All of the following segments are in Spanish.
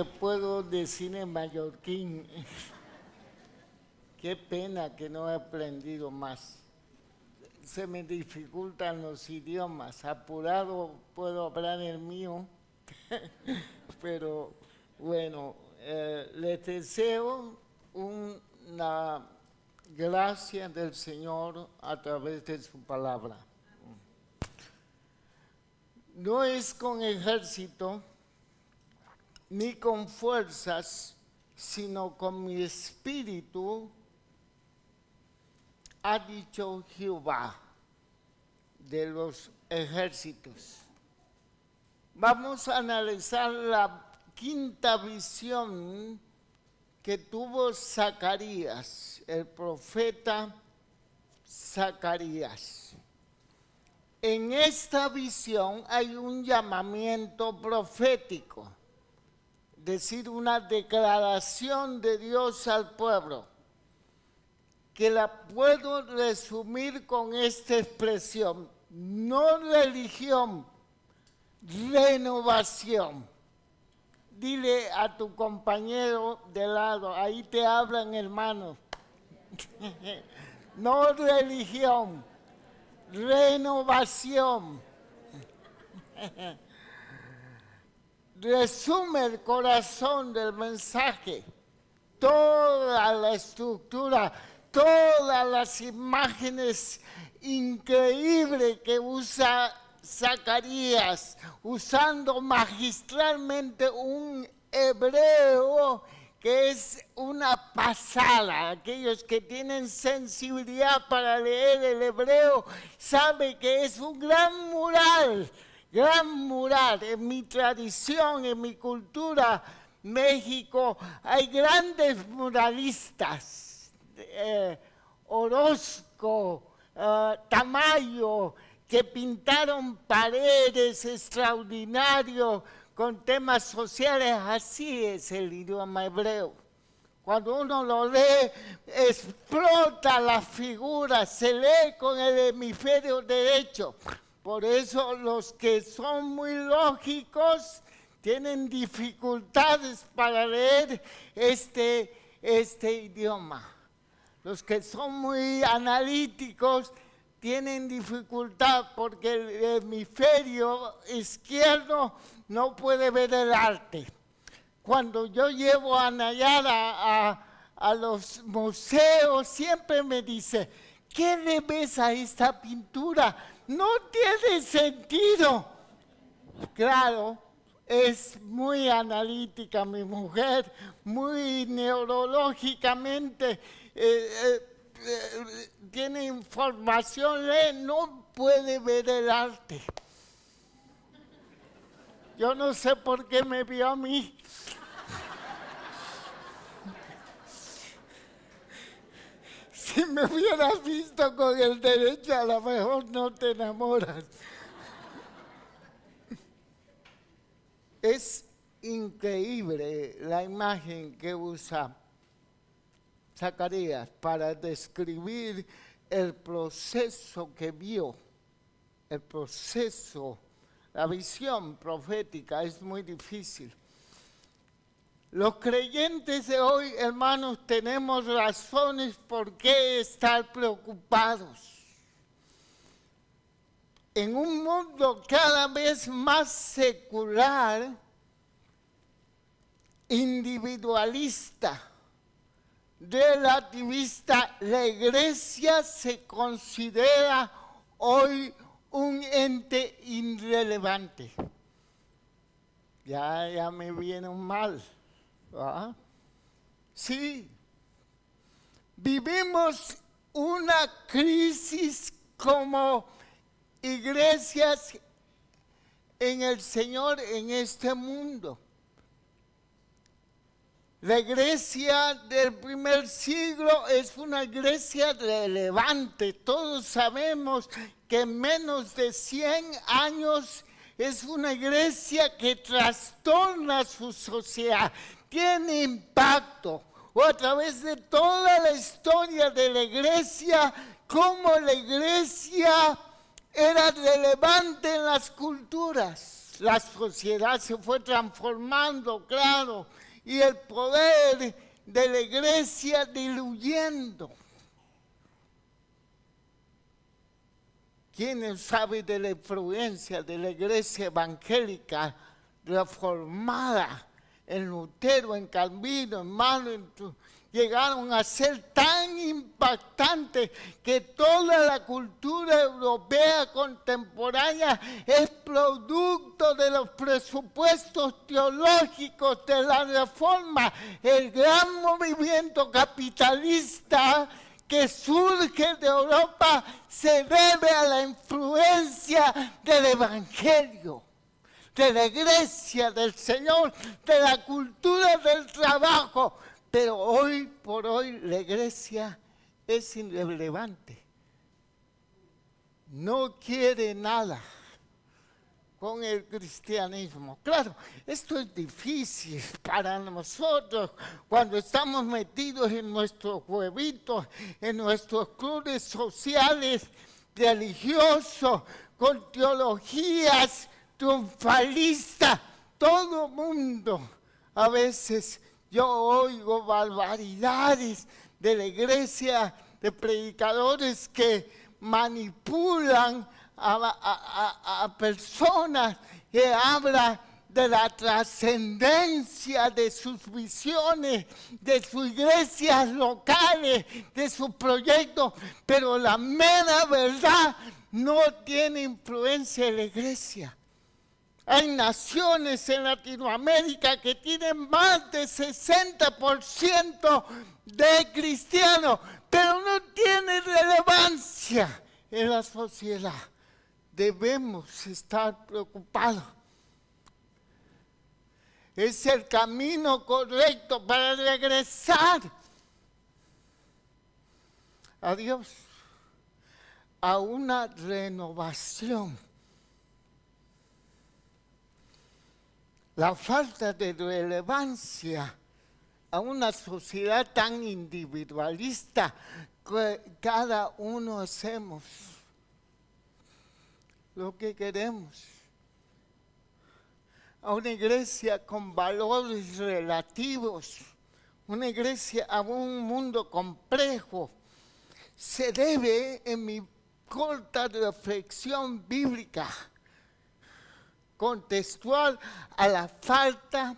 que puedo decir en mallorquín. Qué pena que no he aprendido más. Se me dificultan los idiomas. Apurado puedo hablar el mío, pero bueno, les deseo una gracia del Señor a través de su palabra. No es con ejército ni con fuerzas, sino con mi espíritu, ha dicho Jehová de los ejércitos. Vamos a analizar la quinta visión que tuvo Zacarías, el profeta Zacarías. En esta visión hay un llamamiento profético, es decir, una declaración de Dios al pueblo, que la puedo resumir con esta expresión: no religión, renovación. Dile a tu compañero de lado, ahí te hablan, hermano. No religión, renovación. Resume el corazón del mensaje, toda la estructura, todas las imágenes increíbles que usa Zacarías, usando magistralmente un hebreo que es una pasada. Aquellos que tienen sensibilidad para leer el hebreo saben que es un gran mural. En mi tradición, en mi cultura, México, hay grandes muralistas, Orozco, Tamayo, que pintaron paredes extraordinarios con temas sociales. Así es el idioma hebreo. Cuando uno lo lee, explota la figura, se lee con el hemisferio derecho. Por eso los que son muy lógicos tienen dificultades para leer este idioma. Los que son muy analíticos tienen dificultad porque el hemisferio izquierdo no puede ver el arte. Cuando yo llevo a Nayara a los museos, siempre me dice: ¿qué le ves a esta pintura? No tiene sentido. Claro, es muy analítica mi mujer, muy neurológicamente, tiene información, no puede ver el arte. Yo no sé por qué me vio a mí. Si me hubieras visto con el derecho, a lo mejor no te enamoras. Es increíble la imagen que usa Zacarías para describir el proceso que vio, el proceso, la visión profética. Es muy difícil. Los creyentes de hoy, hermanos, tenemos razones por qué estar preocupados. En un mundo cada vez más secular, individualista, relativista, la Iglesia se considera hoy un ente irrelevante. Ya me viene un mal. ¿Ah? Sí, vivimos una crisis como iglesias en el Señor en este mundo. La iglesia del primer siglo es una iglesia relevante. Todos sabemos que en menos de 100 años es una iglesia que trastorna su sociedad, tiene impacto. O a través de toda la historia de la iglesia, cómo la iglesia era relevante en las culturas. la sociedad se fue transformando, claro, y el poder de la iglesia diluyendo. ¿Quién sabe de la influencia de la iglesia evangélica reformada en Lutero, en Calvino, en Martin? Llegaron a ser tan impactantes que toda la cultura europea contemporánea es producto de los presupuestos teológicos de la Reforma. El gran movimiento capitalista que surge de Europa se debe a la influencia del Evangelio, de la iglesia del Señor, de la cultura del trabajo. Pero hoy por hoy la iglesia es irrelevante. No quiere nada con el cristianismo. Claro, esto es difícil para nosotros cuando estamos metidos en nuestros huevitos, en nuestros clubes sociales, religiosos, con teologías triunfalistas. Todo mundo a veces... Yo oigo barbaridades de la iglesia, de predicadores que manipulan a personas, que hablan de la trascendencia de sus visiones, de sus iglesias locales, de sus proyectos, pero la mera verdad no tiene influencia en la iglesia. Hay naciones en Latinoamérica que tienen más de 60% de cristianos, pero no tienen relevancia en la sociedad. Debemos estar preocupados. Es el camino correcto para regresar a Dios, a una renovación. La falta de relevancia a una sociedad tan individualista que cada uno hacemos lo que queremos. A una iglesia con valores relativos, una iglesia a un mundo complejo, se debe, en mi corta reflexión bíblica, contextual a la falta,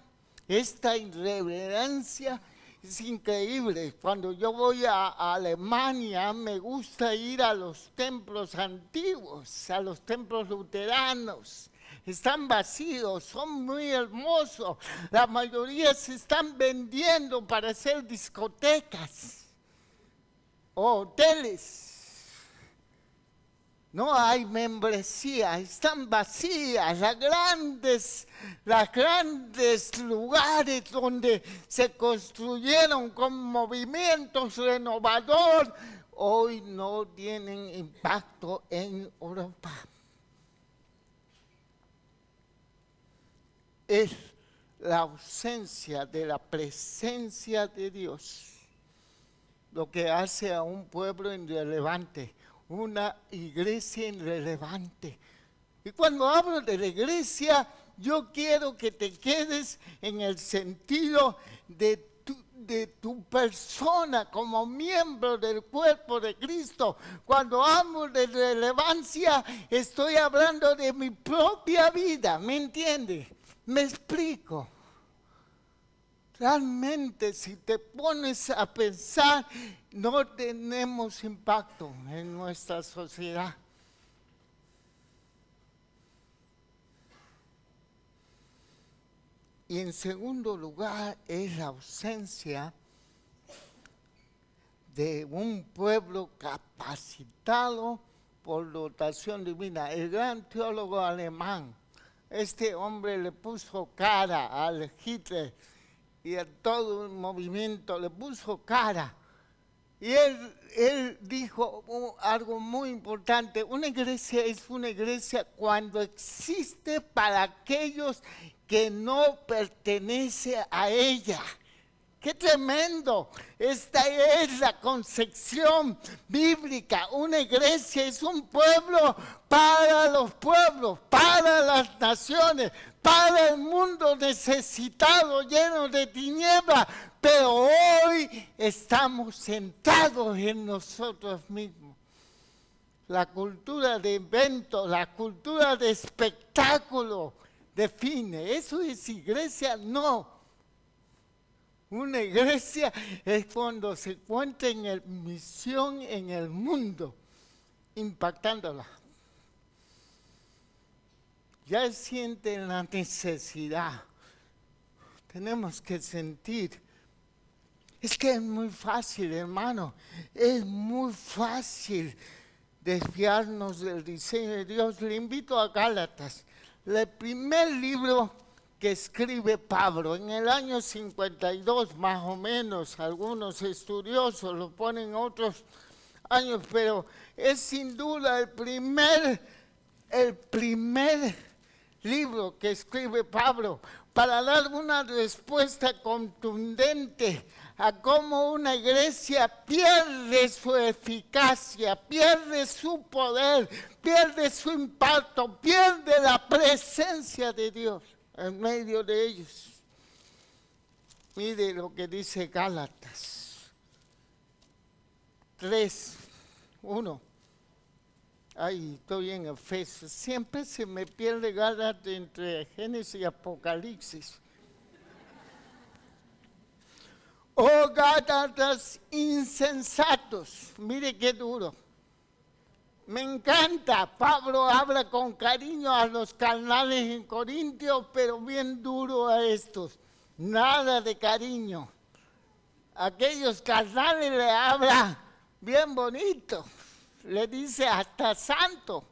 esta irreverencia es increíble. Cuando yo voy a Alemania, me gusta ir a los templos antiguos, a los templos luteranos. Están vacíos, son muy hermosos. La mayoría se están vendiendo para hacer discotecas o hoteles. No hay membresía, están vacías, los grandes lugares donde se construyeron con movimientos renovadores, hoy no tienen impacto en Europa. Es la ausencia de la presencia de Dios lo que hace a un pueblo irrelevante, una iglesia irrelevante. Y cuando hablo de la iglesia, yo quiero que te quedes en el sentido de tu persona como miembro del cuerpo de Cristo. Cuando hablo de relevancia, estoy hablando de mi propia vida, ¿me entiendes? Me explico. Realmente, si te pones a pensar, no tenemos impacto en nuestra sociedad. Y en segundo lugar, es la ausencia de un pueblo capacitado por dotación divina. El gran teólogo alemán, este hombre le puso cara al Hitler y a todo el movimiento, le puso cara. Y él dijo algo muy importante: una iglesia es una iglesia cuando existe para aquellos que no pertenecen a ella, ¡Qué tremendo! Esta es la concepción bíblica. Una iglesia es un pueblo para los pueblos, para las naciones, para el mundo necesitado, lleno de tinieblas. Pero hoy estamos centrados en nosotros mismos. La cultura de evento, la cultura de espectáculo define. ¿Eso es iglesia? No. Una iglesia es cuando se encuentra en misión en el mundo, impactándola. Ya sienten la necesidad. Tenemos que sentir. Es que es muy fácil, hermano. Es muy fácil desviarnos del diseño de Dios. Le invito a Gálatas, el primer libro que escribe Pablo, en el año 52 más o menos. Algunos estudiosos lo ponen otros años, pero es sin duda el primer libro que escribe Pablo para dar una respuesta contundente a cómo una iglesia pierde su eficacia, pierde su poder, pierde su impacto, pierde la presencia de Dios en medio de ellos. Mire lo que dice Gálatas 3:1. Ay, estoy en Efesios. Siempre se me pierde Gálatas entre Génesis y Apocalipsis. Oh Gálatas insensatos. Mire qué duro. Me encanta. Pablo habla con cariño a los carnales en Corintios, pero bien duro a estos. Nada de cariño. Aquellos carnales le habla bien bonito. Le dice hasta santo.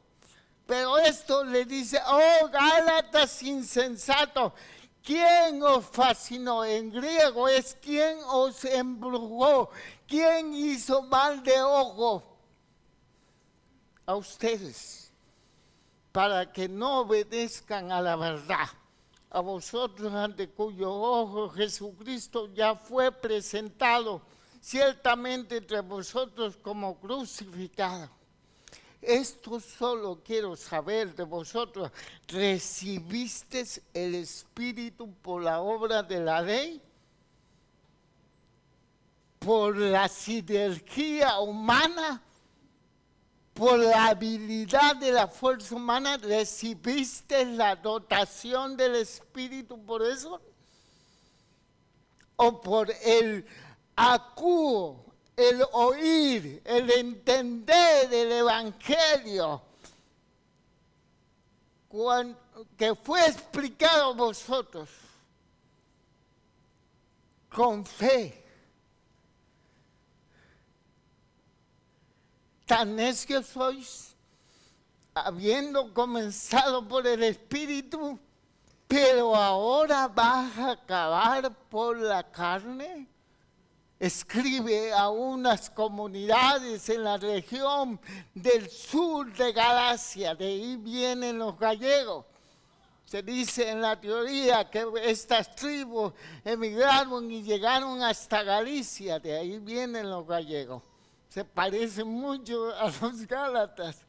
Pero esto le dice, oh Gálatas insensatos. ¿Quién os fascinó? En griego es ¿quién os embrujó? ¿Quién hizo mal de ojo a ustedes para que no obedezcan a la verdad? A vosotros ante cuyo ojo Jesucristo ya fue presentado ciertamente entre vosotros como crucificado. Esto solo quiero saber de vosotros. ¿Recibisteis el Espíritu por la obra de la ley? ¿Por la sinergia humana? ¿Por la habilidad de la fuerza humana? ¿Recibiste la dotación del Espíritu por eso? ¿O por el acuo, el oír, el entender del Evangelio que fue explicado a vosotros con fe? ¿Tan necios sois, habiendo comenzado por el Espíritu, pero ahora vas a acabar por la carne? Escribe a unas comunidades en la región del sur de Galacia, de ahí vienen los gallegos. Se dice en la teoría que estas tribus emigraron y llegaron hasta Galicia, de ahí vienen los gallegos. Se parecen mucho a los gálatas.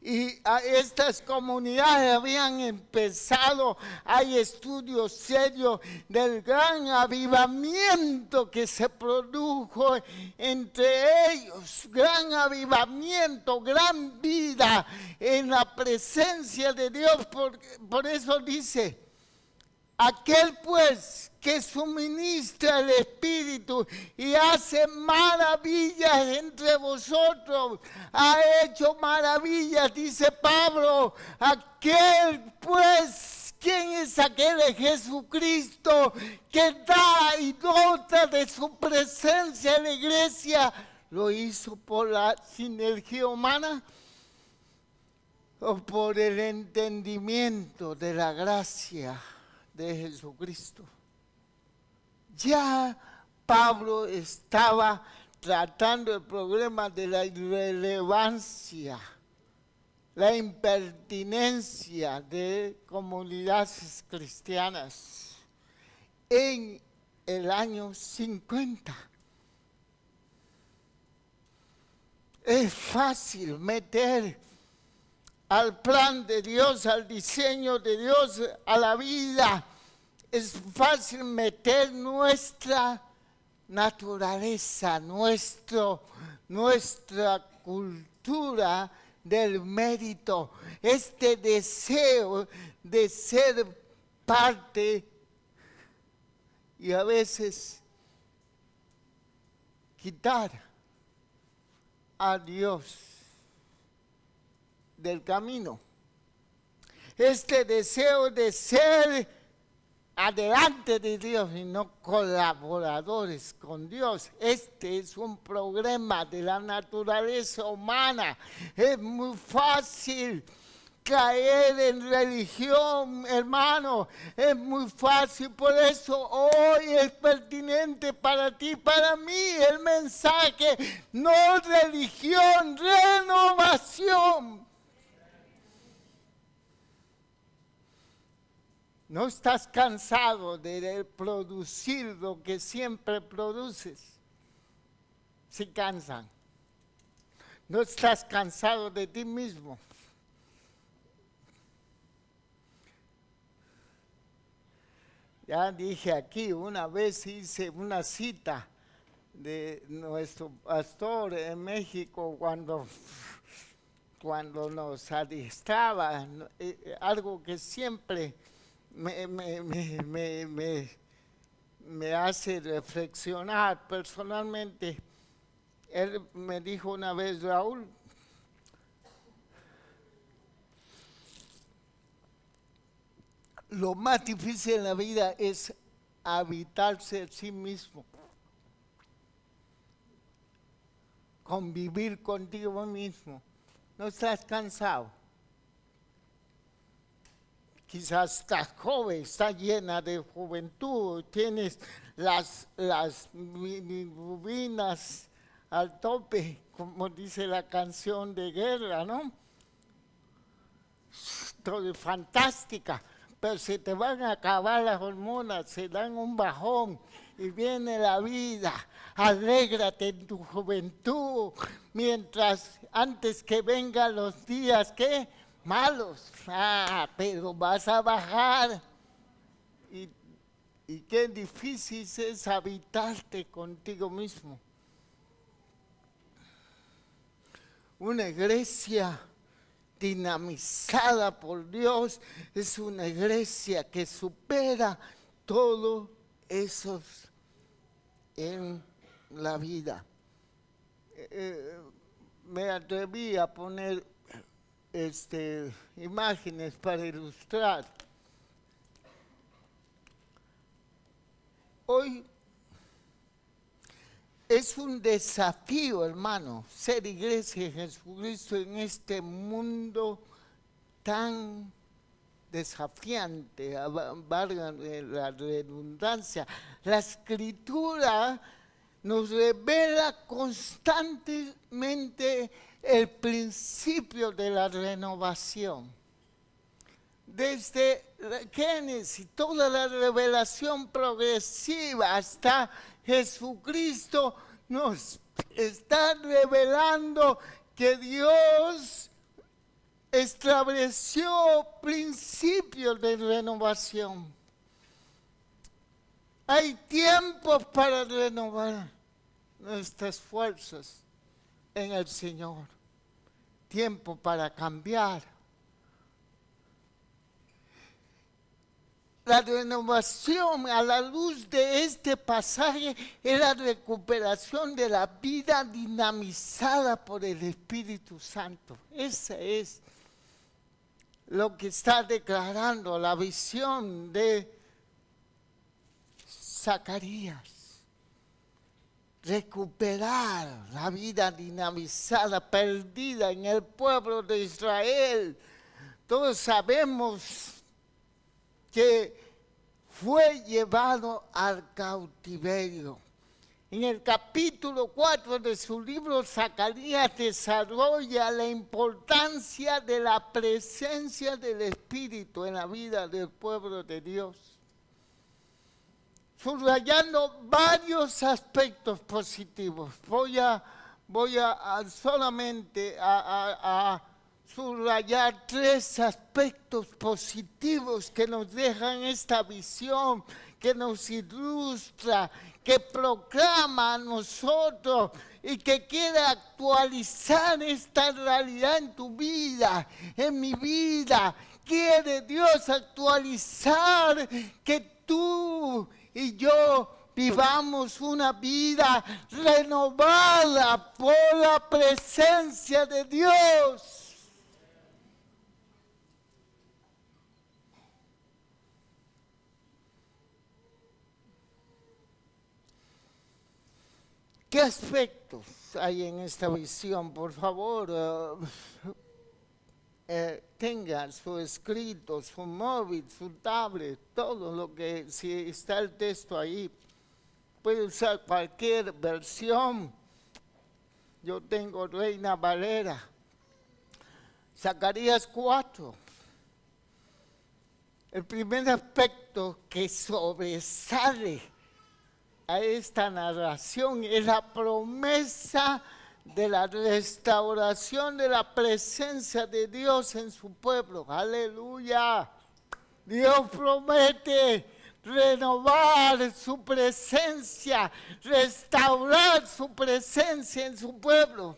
Y a estas comunidades habían empezado, hay estudios serios del gran avivamiento que se produjo entre ellos, gran avivamiento, gran vida en la presencia de Dios. Por eso dice, aquel pues que suministra el Espíritu y hace maravillas entre vosotros, ha hecho maravillas, dice Pablo. Aquel pues, ¿quién es aquel? Es Jesucristo, que da y dota de su presencia en la iglesia. ¿Lo hizo por la sinergia humana o por el entendimiento de la gracia de Jesucristo? Ya Pablo estaba tratando el problema de la irrelevancia, la impertinencia de comunidades cristianas. en el año 50. Es fácil meter al plan de Dios, al diseño de Dios, a la vida. Es fácil meter nuestra naturaleza, nuestra cultura del mérito, este deseo de ser parte y a veces quitar a Dios del camino. Este deseo de ser adelante de Dios y no colaboradores con Dios. Este es un problema de la naturaleza humana. Es muy fácil caer en religión, hermano. Es muy fácil. Por eso hoy es pertinente para ti, para mí, el mensaje: no religión, renovación. ¿No estás cansado de producir lo que siempre produces? Sí cansan. ¿No estás cansado de ti mismo? Ya dije aquí, una vez hice una cita de nuestro pastor en México cuando nos adiestraba, algo que siempre me hace reflexionar personalmente. Él me dijo una vez: Raúl, lo más difícil en la vida es habitarse en sí mismo, convivir contigo mismo. ¿No estás cansado? Quizás estás joven, estás llena de juventud, tienes las bilirrubinas al tope, como dice la canción de guerra, ¿no? Todo es fantástica, pero se te van a acabar las hormonas, se dan un bajón y viene la vida. Alégrate en tu juventud, mientras antes que vengan los días, ¿qué? Malos. Pero vas a bajar. Y qué difícil es habitarte contigo mismo. Una iglesia dinamizada por Dios es una iglesia que supera todos esos en la vida. Me atreví a poner imágenes para ilustrar. Hoy es un desafío, hermano, ser iglesia de Jesucristo en este mundo tan desafiante, valga la redundancia. La Escritura nos revela constantemente el principio de la renovación. Desde Génesis, toda la revelación progresiva hasta Jesucristo nos está revelando que Dios estableció principios de renovación. Hay tiempos para renovar nuestras fuerzas en el Señor. Tiempo para cambiar. La renovación a la luz de este pasaje es la recuperación de la vida dinamizada por el Espíritu Santo. Esa es lo que está declarando la visión de Zacarías. Recuperar la vida dinamizada, perdida en el pueblo de Israel. Todos sabemos que fue llevado al cautiverio. En el capítulo 4 de su libro, Zacarías desarrolla la importancia de la presencia del Espíritu en la vida del pueblo de Dios. subrayando varios aspectos positivos. Voy a solamente a subrayar 3 aspectos positivos que nos dejan esta visión, que nos ilustra, que proclama a nosotros y que quiere actualizar esta realidad en tu vida, en mi vida. Quiere Dios actualizar que tú y yo vivamos una vida renovada por la presencia de Dios. ¿Qué aspectos hay en esta visión? Por favor, tenga su escrito, su móvil, su tablet, todo lo que, si está el texto ahí, puede usar cualquier versión. Yo tengo Reina Valera. Zacarías 4. El primer aspecto que sobresale a esta narración es la promesa de la restauración de la presencia de Dios en su pueblo. Aleluya. Dios promete renovar su presencia, restaurar su presencia en su pueblo.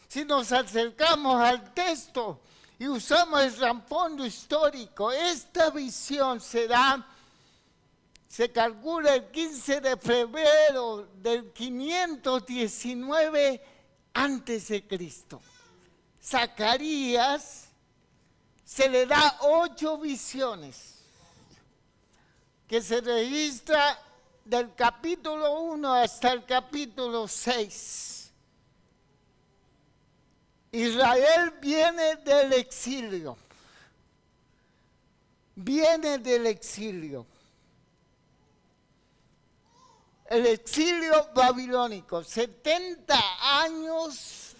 Si nos acercamos al texto y usamos el trasfondo histórico, esta visión se calcula el 15 de febrero del 519 antes de Cristo. Zacarías se le da 8 visiones que se registra del capítulo 1 hasta el capítulo 6. Israel viene del exilio. Viene del exilio. El exilio babilónico, 70 años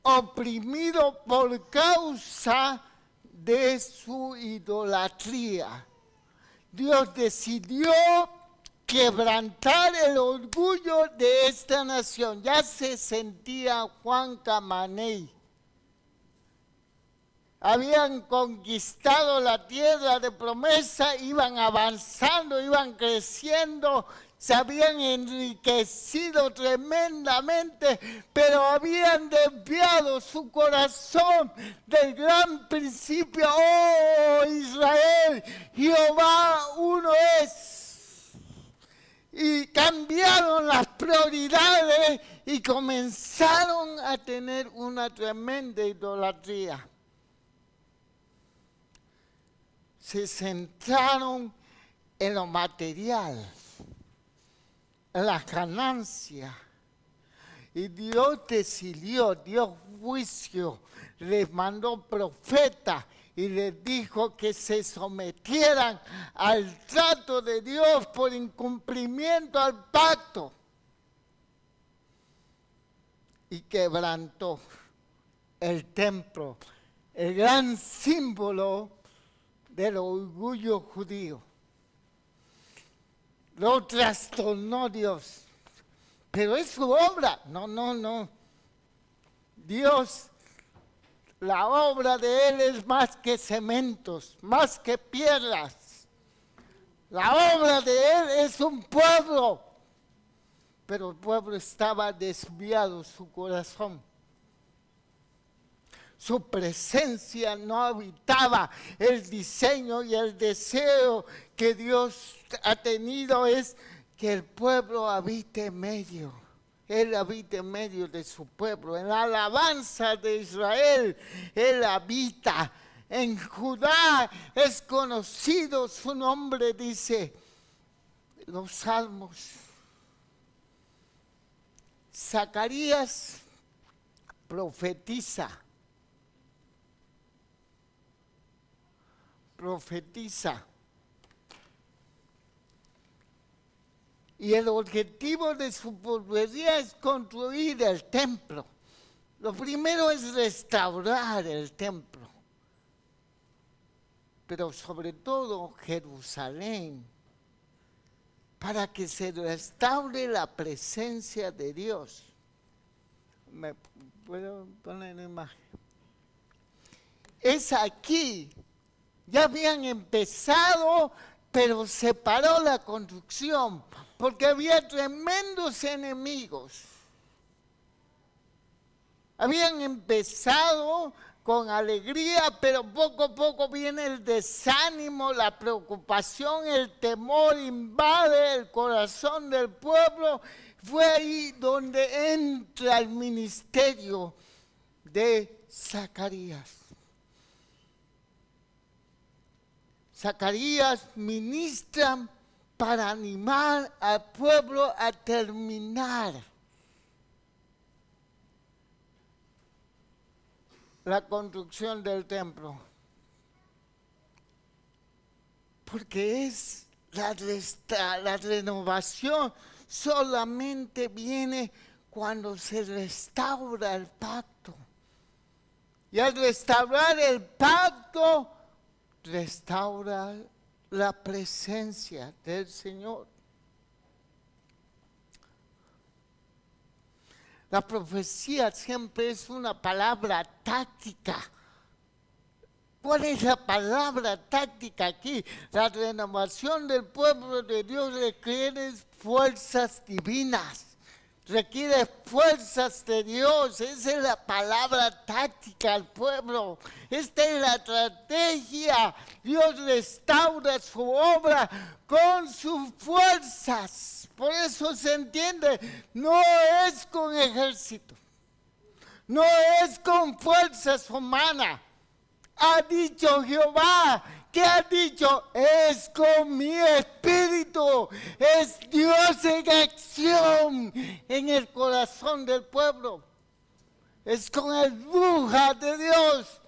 oprimido por causa de su idolatría. Dios decidió quebrantar el orgullo de esta nación. Ya se sentía Juan Camaney. Habían conquistado la tierra de promesa, iban avanzando, iban creciendo, se habían enriquecido tremendamente, pero habían desviado su corazón del gran principio. ¡Oh, Israel! Jehová uno es. Y cambiaron las prioridades y comenzaron a tener una tremenda idolatría. Se centraron en lo material, en las ganancias. Y Dios decidió, Dios juicio, les mandó profetas y les dijo que se sometieran al trato de Dios por incumplimiento al pacto. Y quebrantó el templo, el gran símbolo del orgullo judío. Lo trastornó Dios. Pero es su obra. No. Dios, la obra de Él es más que cementos, más que piedras. La obra de Él es un pueblo. Pero el pueblo estaba desviado, su corazón. Su presencia no habitaba. El diseño y el deseo que Dios ha tenido es que el pueblo habite en medio. Él habita en medio de su pueblo. En la alabanza de Israel, Él habita. En Judá es conocido su nombre, dice los salmos. Zacarías profetiza. Y el objetivo de su profecía es construir el templo. Lo primero es restaurar el templo, pero sobre todo Jerusalén. para que se restaure la presencia de Dios. ¿Me puedo poner una imagen? Es aquí. Ya habían empezado, pero se paró la construcción, porque había tremendos enemigos. Habían empezado con alegría, pero poco a poco viene el desánimo, la preocupación, el temor invade el corazón del pueblo. Fue ahí donde entra el ministerio de Zacarías. Zacarías ministra para animar al pueblo a terminar la construcción del templo. Porque es la renovación solamente viene cuando se restaura el pacto. Y al restaurar el pacto, restaura la presencia del Señor. La profecía siempre es una palabra táctica. ¿Cuál es la palabra táctica aquí? La renovación del pueblo de Dios requiere fuerzas divinas. Requiere fuerzas de Dios. Esa es la palabra táctica al pueblo. Esta es la estrategia. Dios restaura su obra con sus fuerzas. Por eso se entiende, no es con ejército. No es con fuerzas humanas. Ha dicho Jehová. ¿Qué ha dicho? Es con mi espíritu. Es Dios en acción en el corazón del pueblo. Es con el bruja de Dios.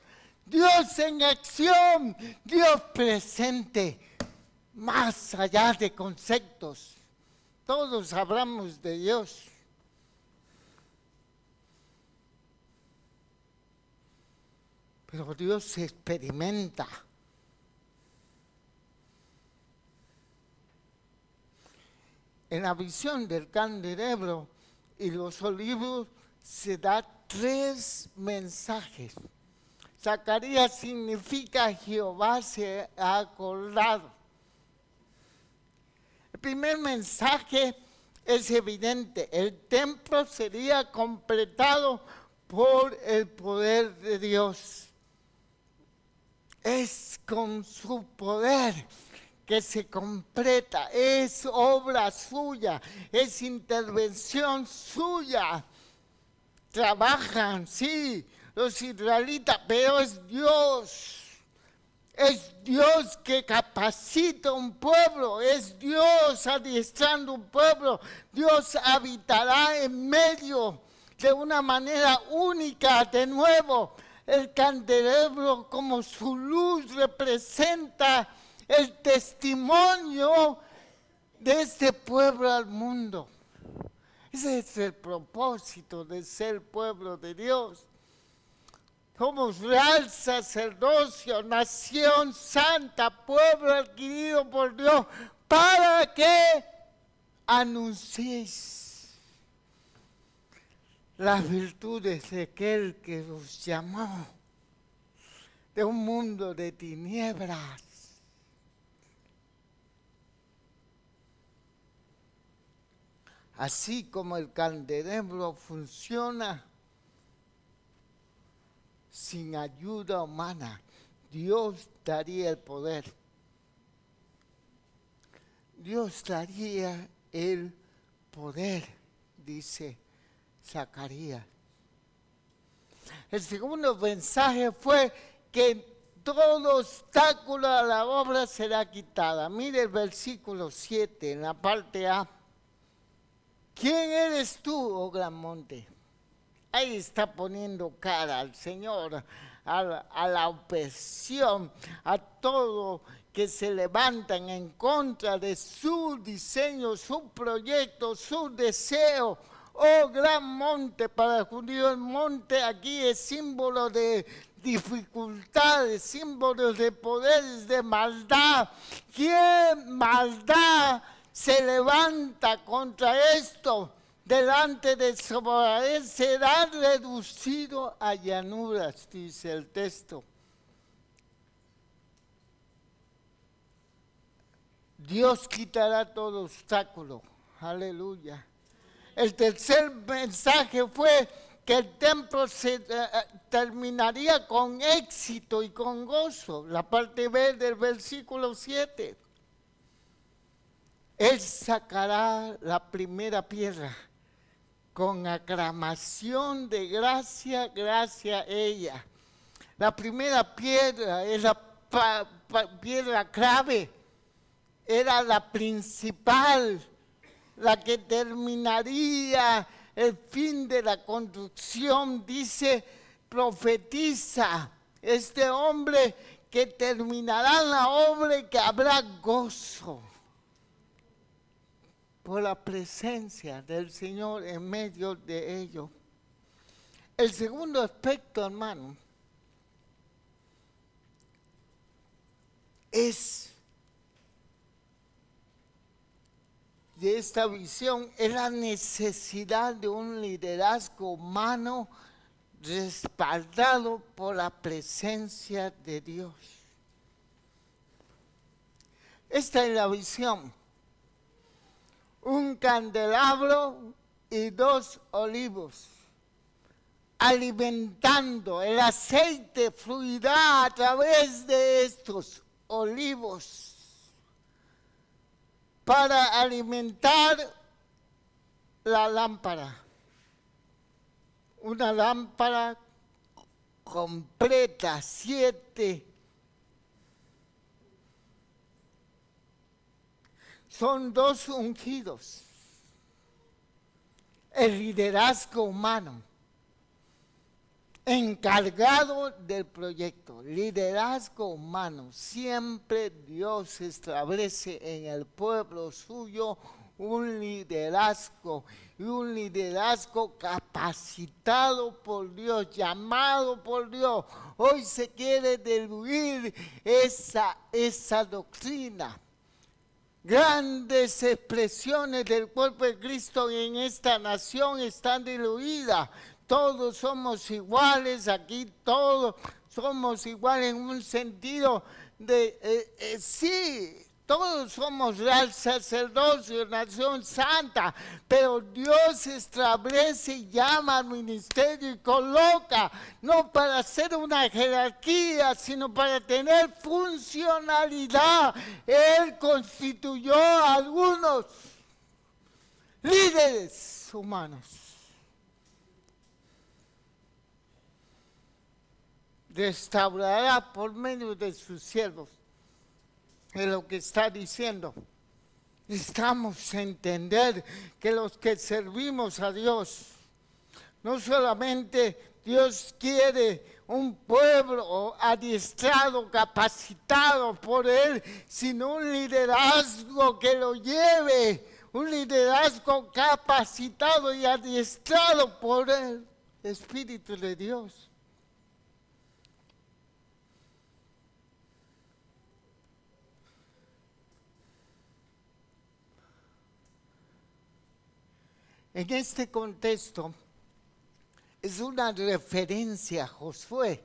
Dios en acción. Dios presente. Más allá de conceptos. Todos hablamos de Dios. Pero Dios se experimenta. En la visión del candelabro y los olivos se da 3 mensajes. Zacarías significa Jehová se ha acordado. El primer mensaje es evidente. El templo sería completado por el poder de Dios. Es con su poder que se completa, es obra suya, es intervención suya. Trabajan, sí, los israelitas, pero es Dios. Es Dios que capacita un pueblo, es Dios adiestrando un pueblo. Dios habitará en medio de una manera única de nuevo. El candelabro como su luz representa el testimonio de este pueblo al mundo. Ese es el propósito de ser pueblo de Dios. Somos real sacerdocio, nación santa, pueblo adquirido por Dios, para que anunciéis las virtudes de aquel que los llamó de un mundo de tinieblas. Así como el candelabro funciona sin ayuda humana, Dios daría el poder. Dios daría el poder, dice Zacarías. El segundo mensaje fue que todo obstáculo a la obra será quitada. Mire el versículo 7 en la parte A. ¿Quién eres tú, oh gran monte? Ahí está poniendo cara al Señor, a la opresión, a todo que se levantan en contra de su diseño, su proyecto, su deseo. Oh gran monte, para el judío el monte aquí es símbolo de dificultades, símbolos de poderes de maldad. ¿Qué maldad se levanta contra esto delante de Israel, será reducido a llanuras, dice el texto. Dios quitará todo obstáculo. Aleluya. El tercer mensaje fue que el templo se terminaría con éxito y con gozo. La parte B del versículo 7. Él sacará la primera piedra con aclamación de gracia, gracia a ella. La primera piedra es la piedra clave, era la principal, la que terminaría el fin de la construcción. Dice, profetiza este hombre que terminará la obra y que habrá gozo por la presencia del Señor en medio de ello. El segundo aspecto, hermano, es de esta visión, es la necesidad de un liderazgo humano respaldado por la presencia de Dios. Esta es la visión. Un candelabro y 2 olivos, alimentando. El aceite fluirá a través de estos olivos para alimentar la lámpara. Una lámpara completa, 7. Son 2 ungidos. El liderazgo humano, encargado del proyecto. Liderazgo humano. Siempre Dios establece en el pueblo suyo un liderazgo, y un liderazgo capacitado por Dios, llamado por Dios. Hoy se quiere diluir esa doctrina. Grandes expresiones del cuerpo de Cristo en esta nación están diluidas. Todos somos iguales, aquí todos somos iguales en un sentido de, sí, todos somos real sacerdocio, nación santa, pero Dios establece y llama al ministerio y coloca, no para hacer una jerarquía, sino para tener funcionalidad. Él constituyó a algunos líderes humanos. Restaurará por medio de sus siervos. Es lo que está diciendo. Necesitamos entender que los que servimos a Dios, no solamente Dios quiere un pueblo adiestrado, capacitado por Él, sino un liderazgo que lo lleve, un liderazgo capacitado y adiestrado por el Espíritu de Dios. En este contexto, es una referencia a Josué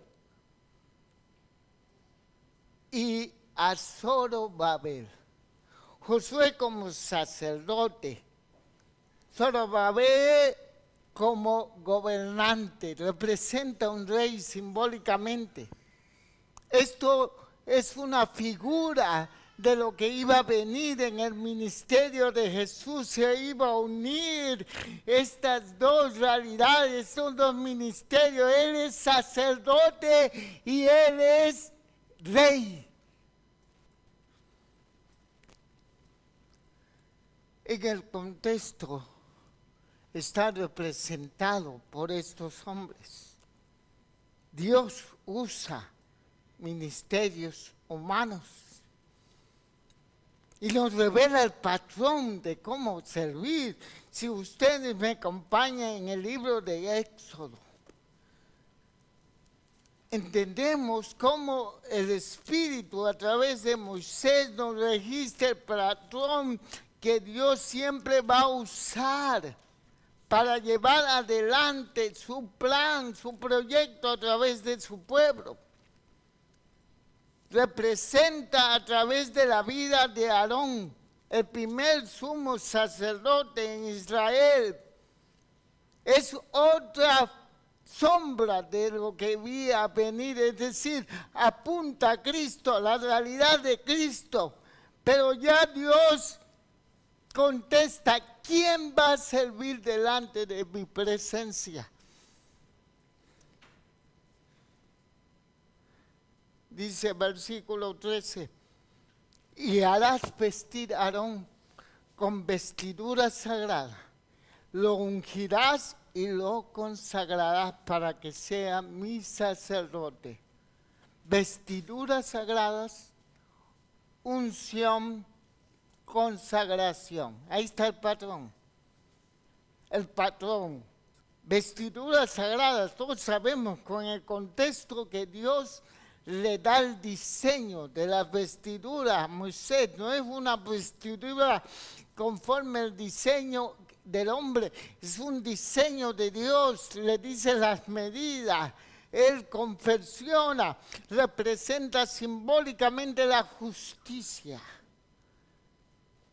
y a Zorobabel. Josué como sacerdote, Zorobabel como gobernante, representa a un rey simbólicamente. Esto es una figura de lo que iba a venir en el ministerio de Jesús. Se iba a unir estas dos realidades, estos dos ministerios. Él es sacerdote y Él es rey. En el contexto está representado por estos hombres. Dios usa ministerios humanos y nos revela el patrón de cómo servir. Si ustedes me acompañan en el libro de Éxodo, entendemos cómo el Espíritu a través de Moisés nos registra el patrón que Dios siempre va a usar para llevar adelante su plan, su proyecto a través de su pueblo. Representa a través de la vida de Aarón, el primer sumo sacerdote en Israel. Es otra sombra de lo que vi a venir, es decir, apunta a Cristo, a la realidad de Cristo. Pero ya Dios contesta, ¿quién va a servir delante de mi presencia? Dice versículo 13, y harás vestir a Aarón con vestidura sagrada, lo ungirás y lo consagrarás para que sea mi sacerdote. Vestiduras sagradas, unción, consagración. Ahí está el patrón. El patrón. Vestiduras sagradas, todos sabemos con el contexto que Dios le da el diseño de las vestiduras a Moisés. No es una vestidura conforme al diseño del hombre, es un diseño de Dios, le dice las medidas, Él confecciona, representa simbólicamente la justicia.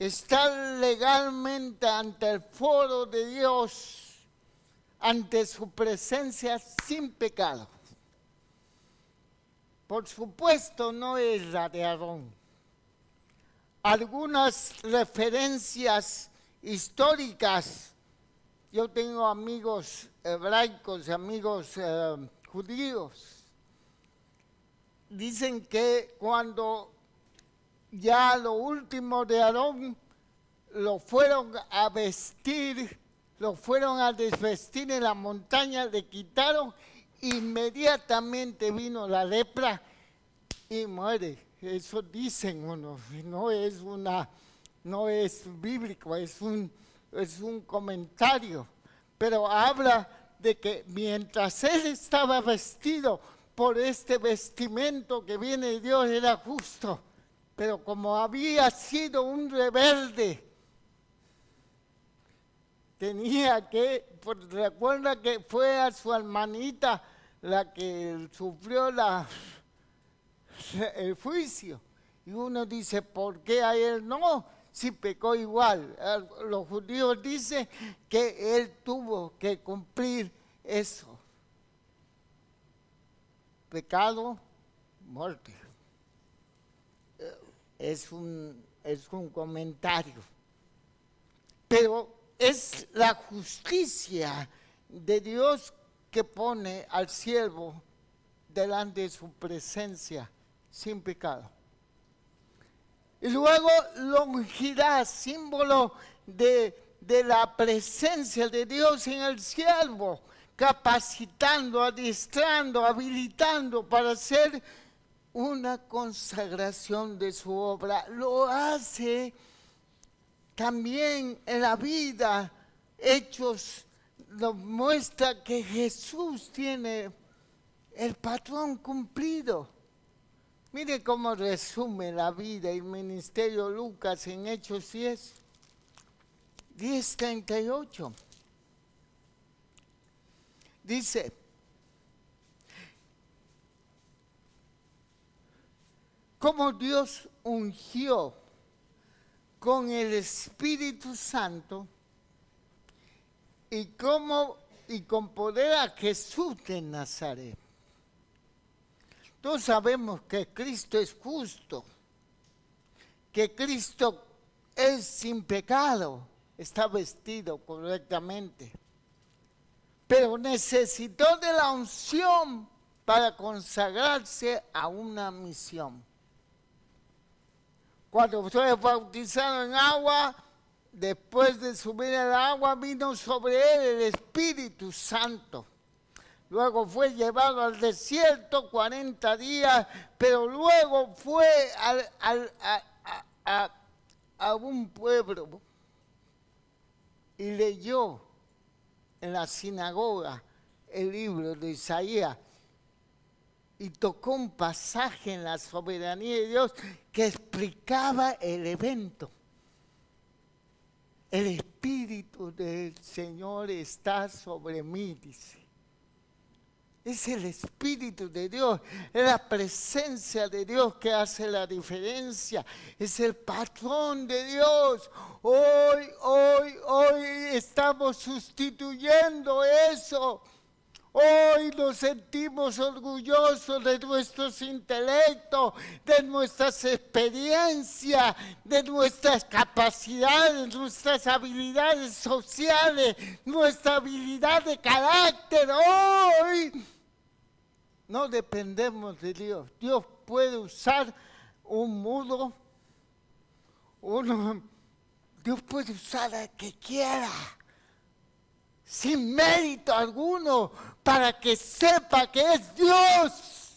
Está legalmente ante el foro de Dios, ante su presencia sin pecado. Por supuesto no es la de Aarón. Algunas referencias históricas, yo tengo amigos hebraicos, amigos judíos, dicen que cuando ya lo último de Aarón lo fueron a vestir, lo fueron a desvestir en la montaña, le quitaron, inmediatamente vino la lepra y muere. Eso dicen unos, no es bíblico, es un comentario, pero habla de que mientras él estaba vestido por este vestimento que viene de Dios, era justo, pero como había sido un rebelde, tenía que, recuerda que fue a su hermanita la que sufrió el juicio. Y uno dice, ¿por qué a él no? Si pecó igual. Los judíos dicen que él tuvo que cumplir eso. Pecado, muerte. Es un comentario. Pero es la justicia de Dios que pone al siervo delante de su presencia sin pecado. Y luego lo ungirá, símbolo de la presencia de Dios en el siervo, capacitando, adiestrando, habilitando para hacer una consagración de su obra. Lo hace también en la vida. Hechos nos muestra que Jesús tiene el patrón cumplido. Mire cómo resume la vida y el ministerio Lucas en Hechos 10:38. Dice, como Dios ungió con el Espíritu Santo y con poder a Jesús de Nazaret. Todos sabemos que Cristo es justo, que Cristo es sin pecado, está vestido correctamente, pero necesitó de la unción para consagrarse a una misión. Cuando fue bautizado en agua, después de subir al agua, vino sobre él el Espíritu Santo. Luego fue llevado al desierto 40 días, pero luego fue a un pueblo y leyó en la sinagoga el libro de Isaías y tocó un pasaje en la soberanía de Dios que explicaba el evento. el Espíritu del Señor está sobre mí, dice. Es el Espíritu de Dios, es la presencia de Dios que hace la diferencia, es el patrón de Dios. Hoy estamos sustituyendo eso. Hoy nos sentimos orgullosos de nuestros intelectos, de nuestras experiencias, de nuestras capacidades, nuestras habilidades sociales, nuestra habilidad de carácter. Hoy no dependemos de Dios. Dios puede usar un mudo, Dios puede usar al que quiera, sin mérito alguno, para que sepa que es Dios.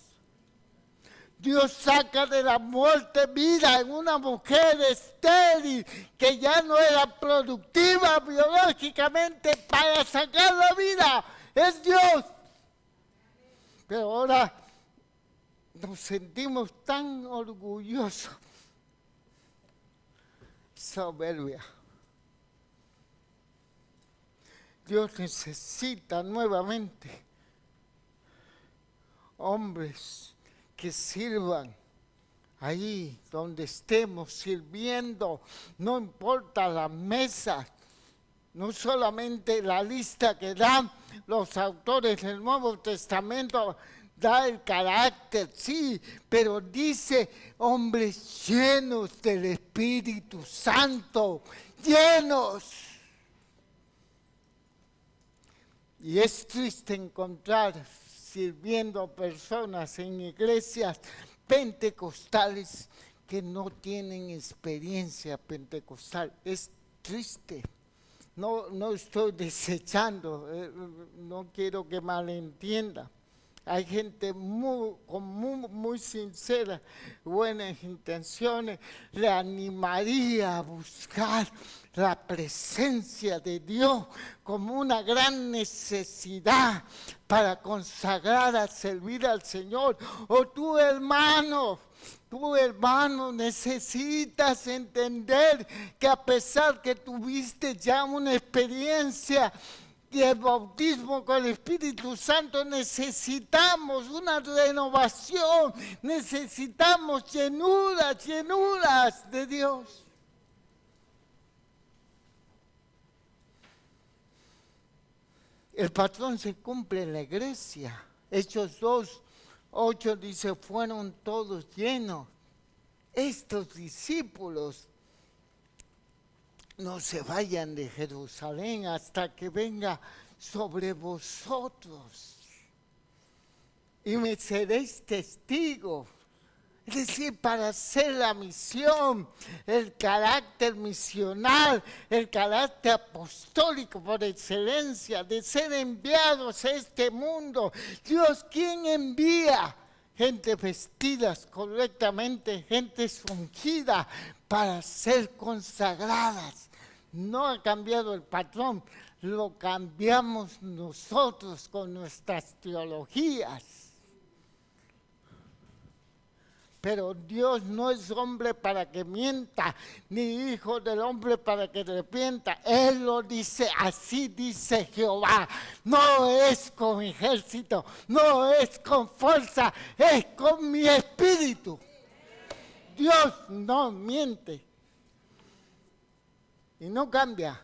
Dios saca de la muerte vida en una mujer estéril que ya no era productiva biológicamente para sacar la vida. Es Dios. Pero ahora nos sentimos tan orgullosos. Soberbia. Dios necesita nuevamente hombres que sirvan ahí donde estemos sirviendo, no importa la mesa, no solamente la lista que dan los autores del Nuevo Testamento, da el carácter, sí, pero dice hombres llenos del Espíritu Santo, llenos. Y es triste encontrar sirviendo personas en iglesias pentecostales que no tienen experiencia pentecostal. Es triste. No estoy desechando, no quiero que malentienda. Hay gente muy sincera, buenas intenciones. Le animaría a buscar la presencia de Dios como una gran necesidad para consagrar a servir al Señor. O tú, hermano, necesitas entender que a pesar que tuviste ya una experiencia de bautismo con el Espíritu Santo, necesitamos una renovación, necesitamos llenuras de Dios. El patrón se cumple en la iglesia. Hechos 2:8 dice, fueron todos llenos. Estos discípulos no se vayan de Jerusalén hasta que venga sobre vosotros y me seréis testigos. Es decir, para hacer la misión, el carácter misional, el carácter apostólico por excelencia, de ser enviados a este mundo. Dios, ¿quién envía? Gente vestidas correctamente, gente ungida para ser consagradas. No ha cambiado el patrón, lo cambiamos nosotros con nuestras teologías. Pero Dios no es hombre para que mienta, ni hijo del hombre para que arrepienta. Él lo dice, así dice Jehová. No es con ejército, no es con fuerza, es con mi espíritu. Dios no miente y no cambia.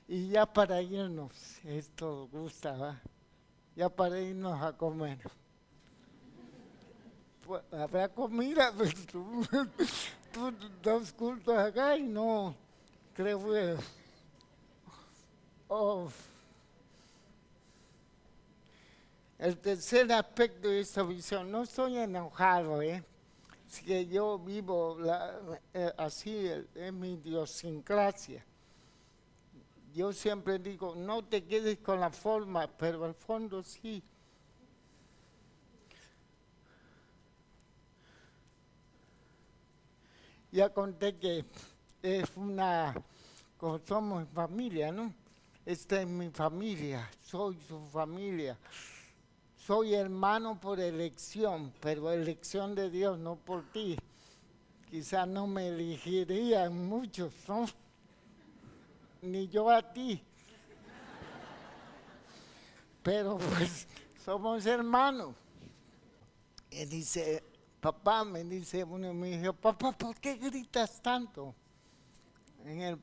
Y ya para irnos, esto gusta, ¿va? Ya para irnos a comer. Pues, habrá comida, pues, tú, dos cultos acá y no, creo que... El tercer aspecto de esta visión, no estoy enojado, es que yo vivo así, es mi idiosincrasia. Yo siempre digo, no te quedes con la forma, pero al fondo sí. Ya conté que es como somos familia, ¿no? Esta es mi familia, soy su familia. soy hermano por elección, pero elección de Dios, no por ti. Quizás no me elegirían muchos, ¿no? Ni yo a ti. Pero pues somos hermanos. Y dice, papá, me dice uno, me dijo, papá, ¿por qué gritas tanto? En el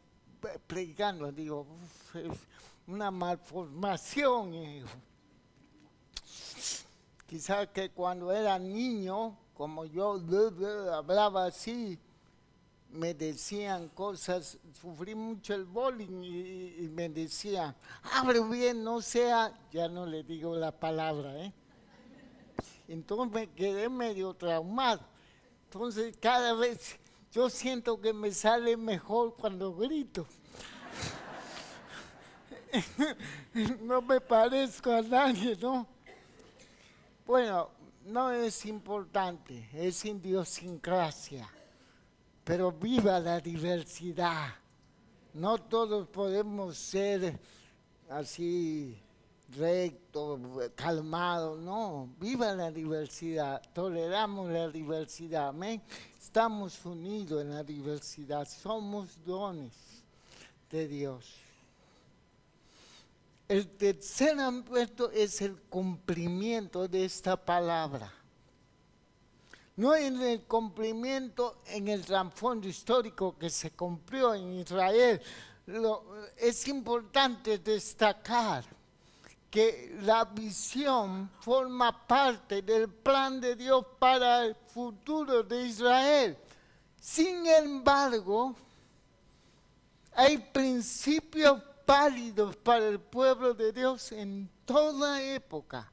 predicando, digo, es una malformación, hijo. Quizás que cuando era niño, como yo hablaba así, me decían cosas, sufrí mucho el bullying y me decían, hable bien, no sea, ya no le digo la palabra, Entonces me quedé medio traumado. Entonces cada vez yo siento que me sale mejor cuando grito. No me parezco a nadie, ¿no? Bueno, no es importante, es idiosincrasia, pero viva la diversidad. No todos podemos ser así rectos, calmados, no, viva la diversidad, toleramos la diversidad, amén. Estamos unidos en la diversidad, somos dones de Dios. El tercer aspecto es el cumplimiento de esta palabra. No en el cumplimiento en el trasfondo histórico que se cumplió en Israel. Es importante destacar que la visión forma parte del plan de Dios para el futuro de Israel. Sin embargo, hay principios válidos para el pueblo de Dios en toda época.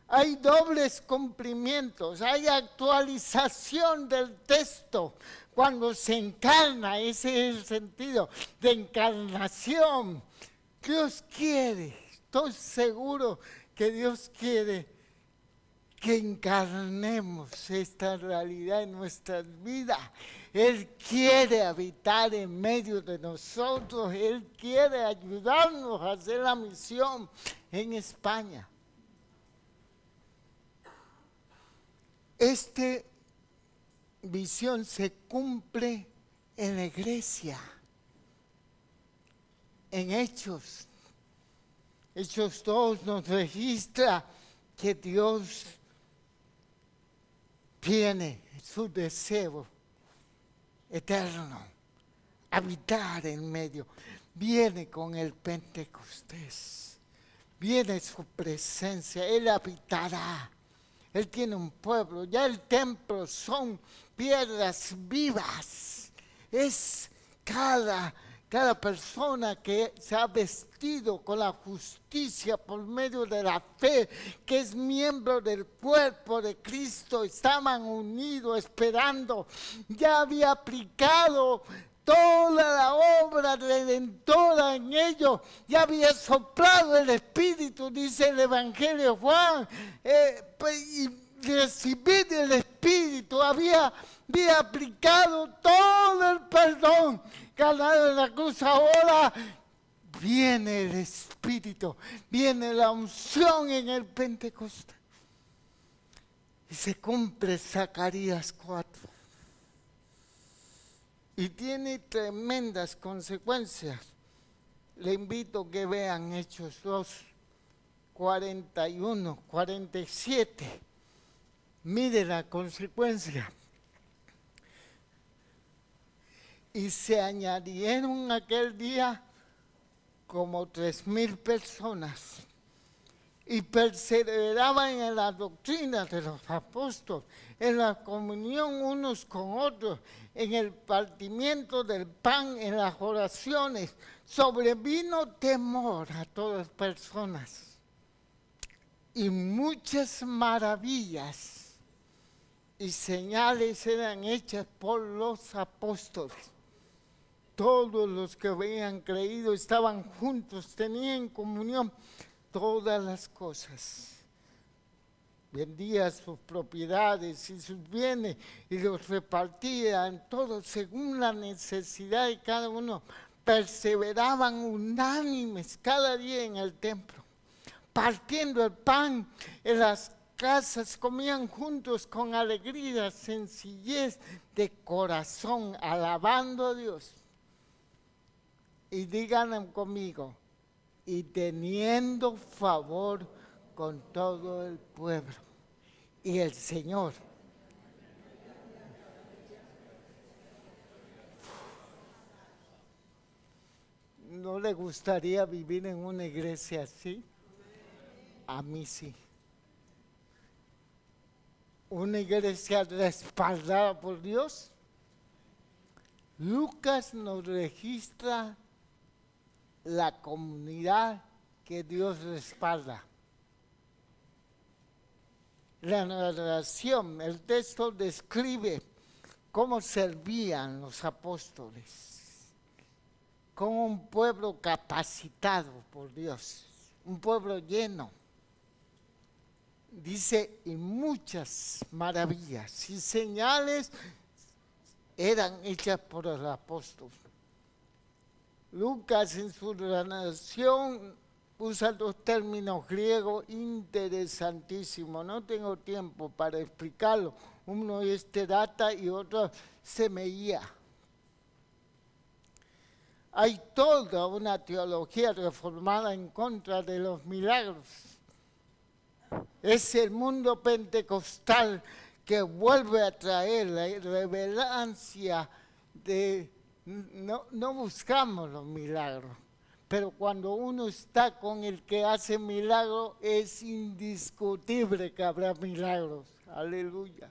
Hay dobles cumplimientos, hay actualización del texto cuando se encarna, ese es el sentido de encarnación. Dios quiere, estoy seguro que Dios quiere que encarnemos esta realidad en nuestras vidas. Él quiere habitar en medio de nosotros, Él quiere ayudarnos a hacer la misión en España. Esta visión se cumple en la iglesia, en Hechos. Hechos 2 nos registra que Dios tiene su deseo eterno, habitar en medio. Viene con el Pentecostés, viene su presencia, Él habitará. Él tiene un pueblo, ya el templo son piedras vivas. Es cada persona que se ha vestido con la justicia por medio de la fe, que es miembro del cuerpo de Cristo, estaban unidos esperando, ya había aplicado toda la obra redentora en ellos, ya había soplado el Espíritu, dice el Evangelio de Juan, y recibir el Espíritu, había aplicado todo el perdón ganado en la cruz. Ahora viene el Espíritu, viene la unción en el Pentecostés. Y se cumple Zacarías 4. Y tiene tremendas consecuencias. Le invito a que vean Hechos 2, 41, 47. Mire la consecuencia. Y se añadieron aquel día como 3,000 personas. Y perseveraban en la doctrina de los apóstoles, en la comunión unos con otros, en el partimiento del pan, en las oraciones. Sobrevino temor a todas personas. Y muchas maravillas y señales eran hechas por los apóstoles. Todos los que habían creído estaban juntos, tenían comunión. Todas las cosas. Vendía sus propiedades y sus bienes y los repartía en todo según la necesidad de cada uno. Perseveraban unánimes cada día en el templo, partiendo el pan en las casas, comían juntos con alegría, sencillez de corazón, alabando a Dios. Y digan conmigo, y teniendo favor con todo el pueblo. Y el Señor. ¿No le gustaría vivir en una iglesia así? A mí sí. Una iglesia respaldada por Dios. Lucas nos registra la comunidad que Dios respalda. La narración, el texto describe cómo servían los apóstoles con un pueblo capacitado por Dios, un pueblo lleno. Dice, y muchas maravillas y señales eran hechas por los apóstoles. Lucas en su narración usa dos términos griegos interesantísimos. No tengo tiempo para explicarlo. Uno es terata y otro semeía. Hay toda una teología reformada en contra de los milagros. Es el mundo pentecostal que vuelve a traer la revelancia de no buscamos los milagros, pero cuando uno está con el que hace milagros es indiscutible que habrá milagros. Aleluya.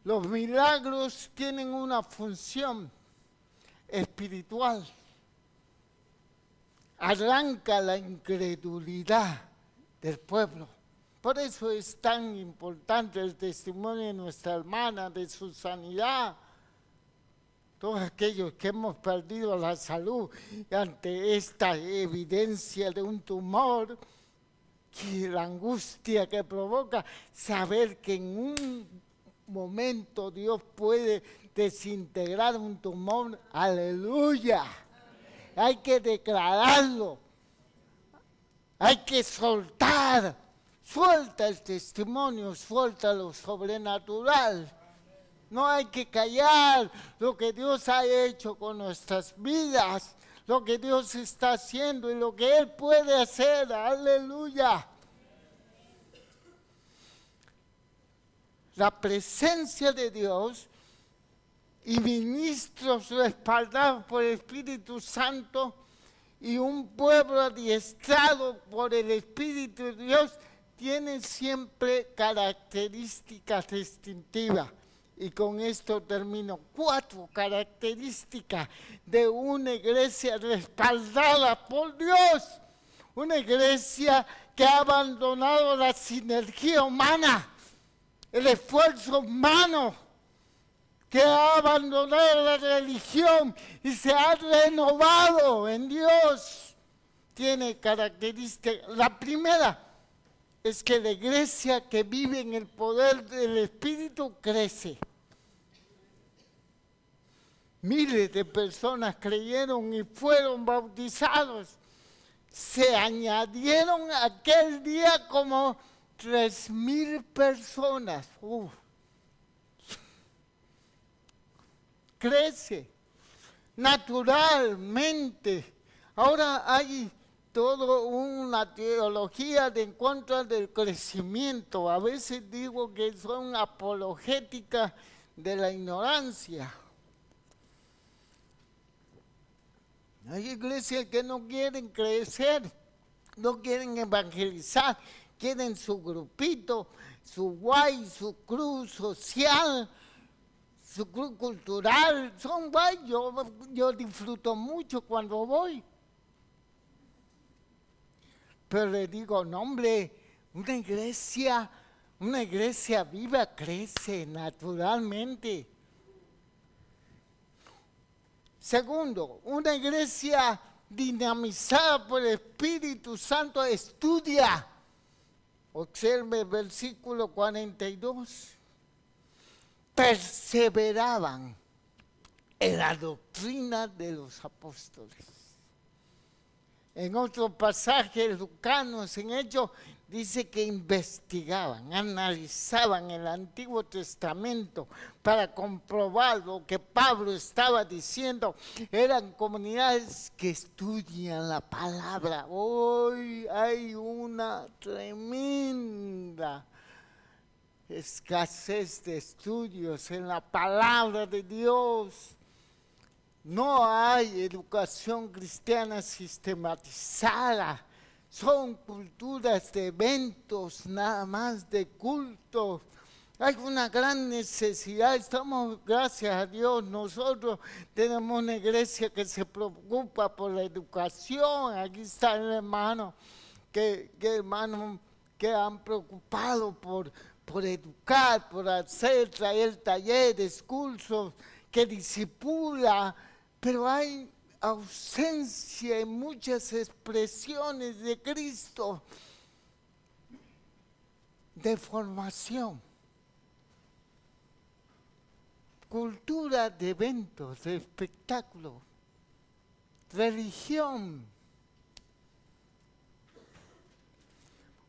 Los milagros tienen una función espiritual. Arranca la incredulidad del pueblo. Por eso es tan importante el testimonio de nuestra hermana, de su sanidad. Todos aquellos que hemos perdido la salud ante esta evidencia de un tumor, que la angustia que provoca, saber que en un momento Dios puede desintegrar un tumor, aleluya. Hay que declararlo, hay que soltar, suelta el testimonio, suelta lo sobrenatural. No hay que callar lo que Dios ha hecho con nuestras vidas, lo que Dios está haciendo y lo que Él puede hacer, aleluya. La presencia de Dios y ministros respaldados por el Espíritu Santo y un pueblo adiestrado por el Espíritu de Dios tienen siempre características distintivas. Y con esto termino. 4 características de una iglesia respaldada por Dios. Una iglesia que ha abandonado la sinergia humana, el esfuerzo humano, que ha abandonado la religión y se ha renovado en Dios. Tiene características. La primera es que la iglesia que vive en el poder del Espíritu crece. Miles de personas creyeron y fueron bautizados. Se añadieron aquel día como 3,000 personas. Crece naturalmente. Ahora hay toda una teología de en contra del crecimiento. A veces digo que son apologéticas de la ignorancia. Hay iglesias que no quieren crecer, no quieren evangelizar, quieren su grupito, su guay, su cruz social, su cruz cultural. Son guay, yo disfruto mucho cuando voy. Pero le digo, no hombre, una iglesia viva crece naturalmente. Segundo, una iglesia dinamizada por el Espíritu Santo estudia. Observe el versículo 42. Perseveraban en la doctrina de los apóstoles. En otro pasaje, Lucanos, en Hechos, dice que investigaban, analizaban el Antiguo Testamento para comprobar lo que Pablo estaba diciendo. Eran comunidades que estudian la palabra. Hoy hay una tremenda escasez de estudios en la palabra de Dios. No hay educación cristiana sistematizada. Son culturas de eventos, nada más de culto. Hay una gran necesidad. Estamos, gracias a Dios, nosotros tenemos una iglesia que se preocupa por la educación. Aquí está el hermano que han preocupado por educar, por traer talleres, cursos, que discipula, pero hay ausencia en muchas expresiones de Cristo, de formación, cultura de eventos, de espectáculos, religión.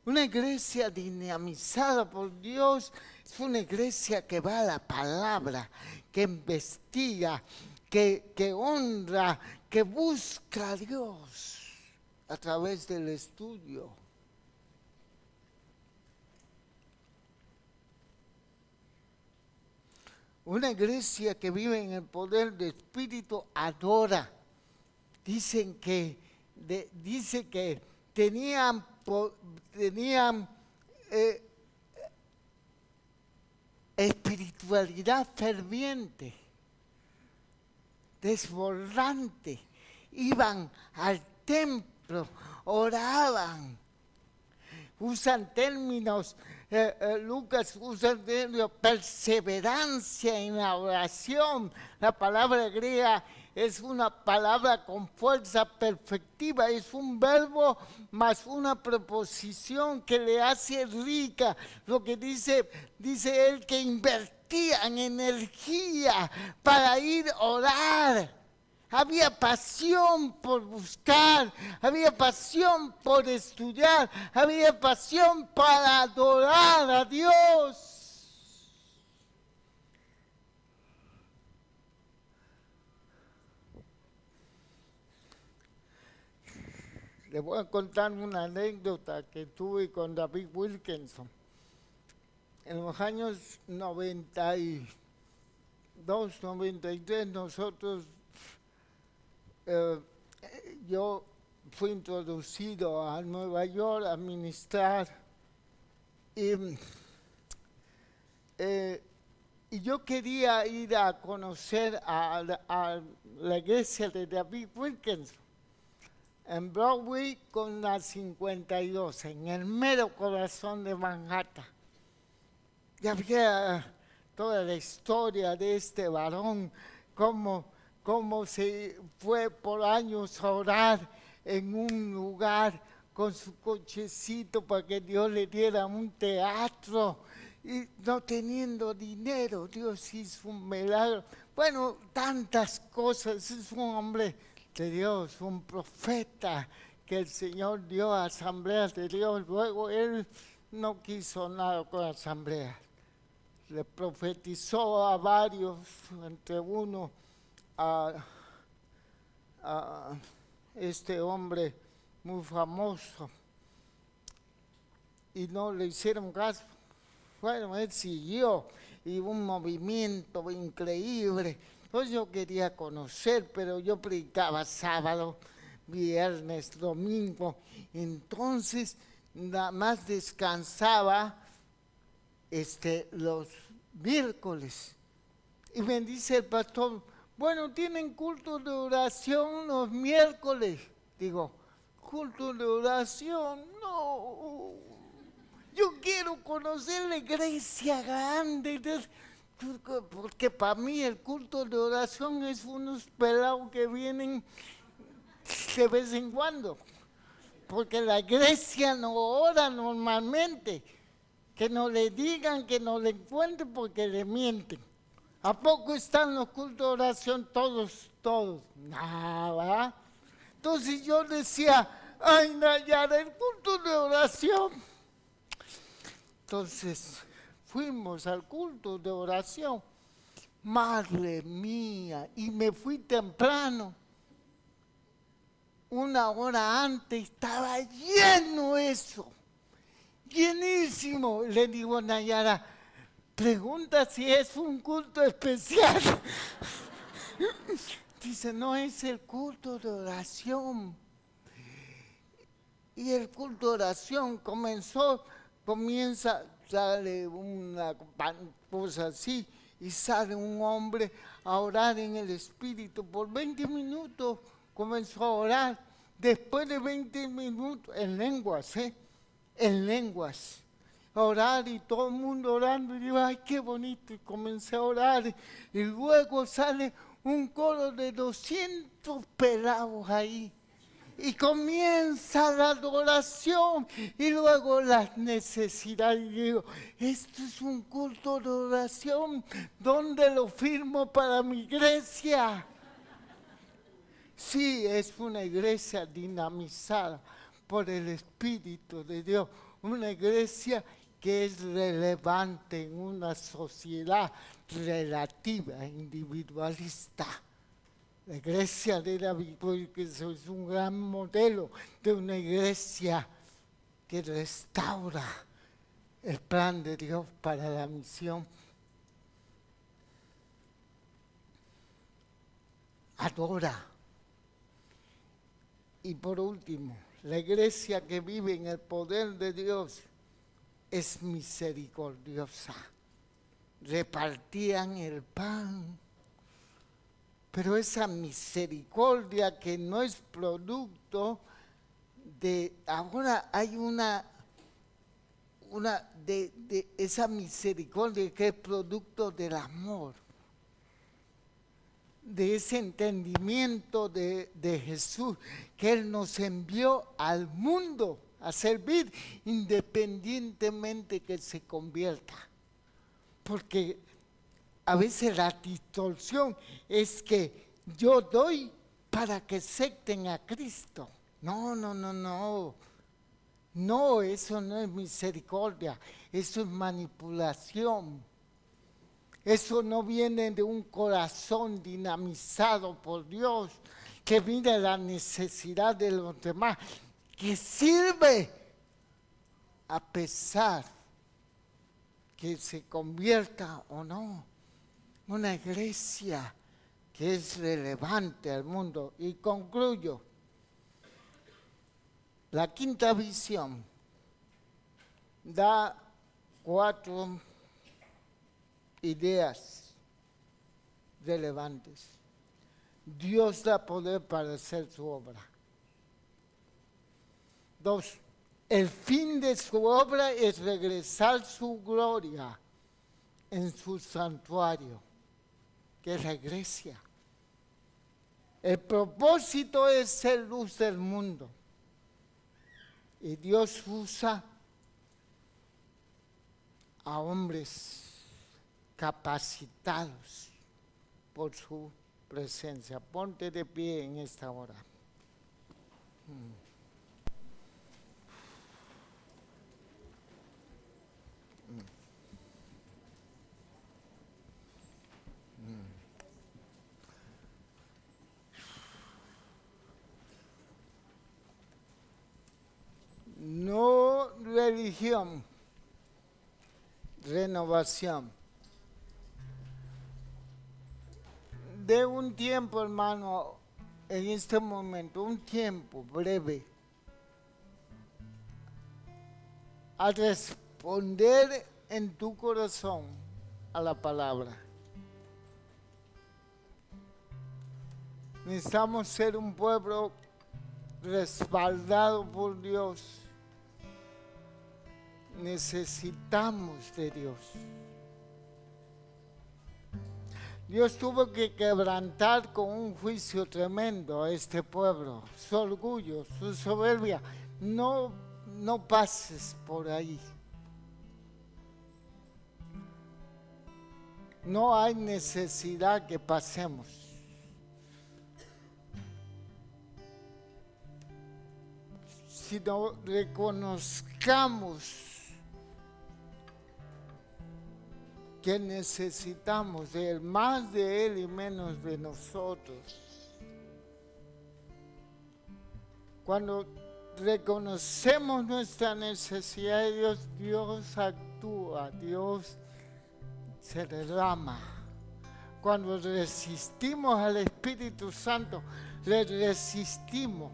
Una iglesia dinamizada por Dios es una iglesia que va a la palabra, que investiga, que honra, que busca a Dios a través del estudio. Una iglesia que vive en el poder del Espíritu adora. Dice que tenían espiritualidad ferviente, desbordante. Iban al templo, oraban. Usan términos, Lucas usa el término perseverancia en la oración. La palabra griega es una palabra con fuerza perfectiva, es un verbo más una preposición que le hace rica. Lo que dice él, que invertían energía para ir a orar. Había pasión por buscar, había pasión por estudiar, había pasión para adorar a Dios. Les voy a contar una anécdota que tuve con David Wilkinson. En los años 92, 93, yo fui introducido a Nueva York a ministrar y yo quería ir a conocer a la iglesia de David Wilkinson en Broadway con la 52, en el mero corazón de Manhattan. Ya había toda la historia de este varón, cómo se fue por años a orar en un lugar con su cochecito para que Dios le diera un teatro, y no teniendo dinero, Dios hizo un milagro. Bueno, tantas cosas. Es un hombre de Dios, un profeta que el Señor dio a asambleas de Dios. Luego él no quiso nada con asambleas. Le profetizó a varios, entre uno a este hombre muy famoso, y no le hicieron caso. Bueno, él siguió y un movimiento increíble. Entonces yo quería conocer, pero yo predicaba sábado, viernes, domingo. Entonces nada más descansaba los miércoles. Y me dice el pastor, bueno, ¿tienen culto de oración los miércoles? Digo, ¿culto de oración? No. Yo quiero conocer la iglesia grande, porque para mí el culto de oración es unos pelados que vienen de vez en cuando, porque la iglesia no ora normalmente. Que no le digan, que no le encuentren, porque le mienten. ¿A poco están los cultos de oración todos? Nada. Entonces yo decía, ay, Nayara, el culto de oración. Entonces fuimos al culto de oración. Madre mía, y me fui temprano. 1 hora antes estaba lleno eso, llenísimo. Le digo a Nayara, pregunta si es un culto especial. Dice, no, es el culto de oración. Y el culto de oración comienza, sale una cosa así, y sale un hombre a orar en el Espíritu. Por 20 minutos comenzó a orar. Después de 20 minutos, en lenguas, en lenguas, a orar y todo el mundo orando. Y digo, ay, qué bonito. Y comencé a orar. Y luego sale un coro de 200 pelados ahí. Y comienza la adoración y luego las necesidades. Y digo, esto es un culto de oración. ¿Dónde lo firmo para mi iglesia? Sí, es una iglesia dinamizada por el Espíritu de Dios. Una iglesia que es relevante en una sociedad relativa, individualista. La iglesia de David, porque eso es un gran modelo de una iglesia que restaura el plan de Dios para la misión. Adora. Y por último, la iglesia que vive en el poder de Dios es misericordiosa. Repartían el pan. Pero esa misericordia que no es producto de, ahora hay de esa misericordia que es producto del amor, de ese entendimiento de Jesús, que Él nos envió al mundo a servir independientemente que se convierta. Porque a veces la distorsión es que yo doy para que acepten a Cristo. No. No, eso no es misericordia, eso es manipulación. Eso no viene de un corazón dinamizado por Dios, que mira la necesidad de los demás, que sirve a pesar que se convierta o no. Una iglesia que es relevante al mundo. Y concluyo. La quinta visión da 4 ideas relevantes. Dios da poder para hacer su obra. 2. El fin de su obra es regresar su gloria en su santuario, que es la iglesia. El propósito es ser luz del mundo. Y Dios usa a hombres capacitados por su presencia. Ponte de pie en esta hora. No religión, renovación. De un tiempo, hermano, en este momento, un tiempo breve, a responder en tu corazón a la palabra. Necesitamos ser un pueblo respaldado por Dios. Necesitamos de Dios. Dios tuvo que quebrantar con un juicio tremendo a este pueblo, su orgullo, su soberbia. No pases por ahí. No hay necesidad que pasemos. sino reconozcamos que necesitamos de Él, más de Él y menos de nosotros. Cuando reconocemos nuestra necesidad de Dios, Dios actúa, Dios se derrama. Cuando resistimos al Espíritu Santo, le resistimos.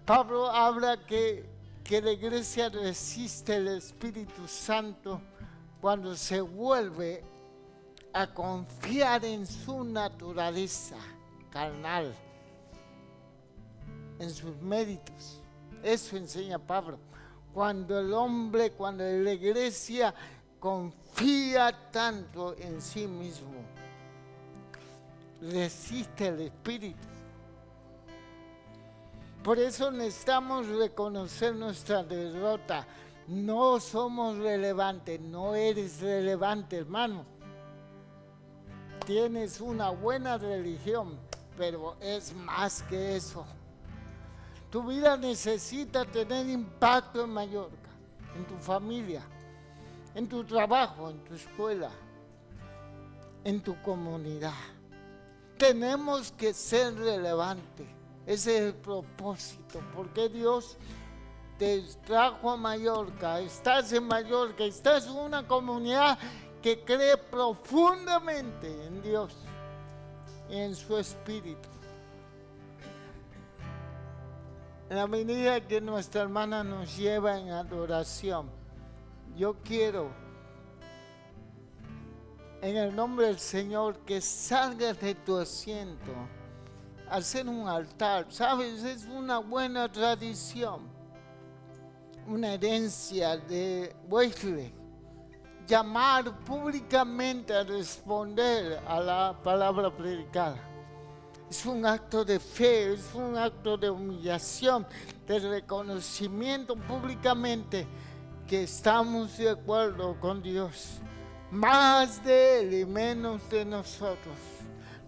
Pablo habla que la iglesia resiste al Espíritu Santo cuando se vuelve a confiar en su naturaleza carnal, en sus méritos. Eso enseña Pablo. Cuando la iglesia confía tanto en sí mismo, resiste el Espíritu. Por eso necesitamos reconocer nuestra derrota. No somos relevantes, no eres relevante, hermano. Tienes una buena religión, pero es más que eso. Tu vida necesita tener impacto en Mallorca, en tu familia, en tu trabajo, en tu escuela, en tu comunidad. Tenemos que ser relevantes. Ese es el propósito. Porque Dios te trajo a Mallorca, estás en Mallorca, estás en una comunidad que cree profundamente en Dios y en su Espíritu. En la medida que nuestra hermana nos lleva en adoración, yo quiero, en el nombre del Señor, que salgas de tu asiento, hacer un altar. ¿Sabes? Es una buena tradición, una herencia de Wesley, llamar públicamente a responder a la palabra predicada. Es un acto de fe, es un acto de humillación, de reconocimiento públicamente que estamos de acuerdo con Dios. Más de Él y menos de nosotros.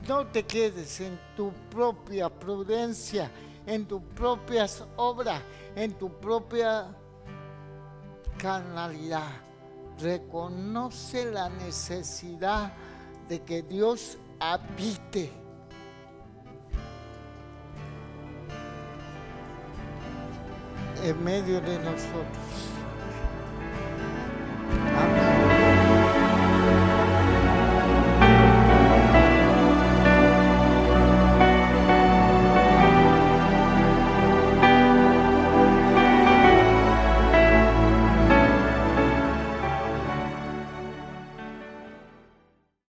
No te quedes en tu propia prudencia, en tus propias obras, en tu propia carnalidad. Reconoce la necesidad de que Dios habite en medio de nosotros.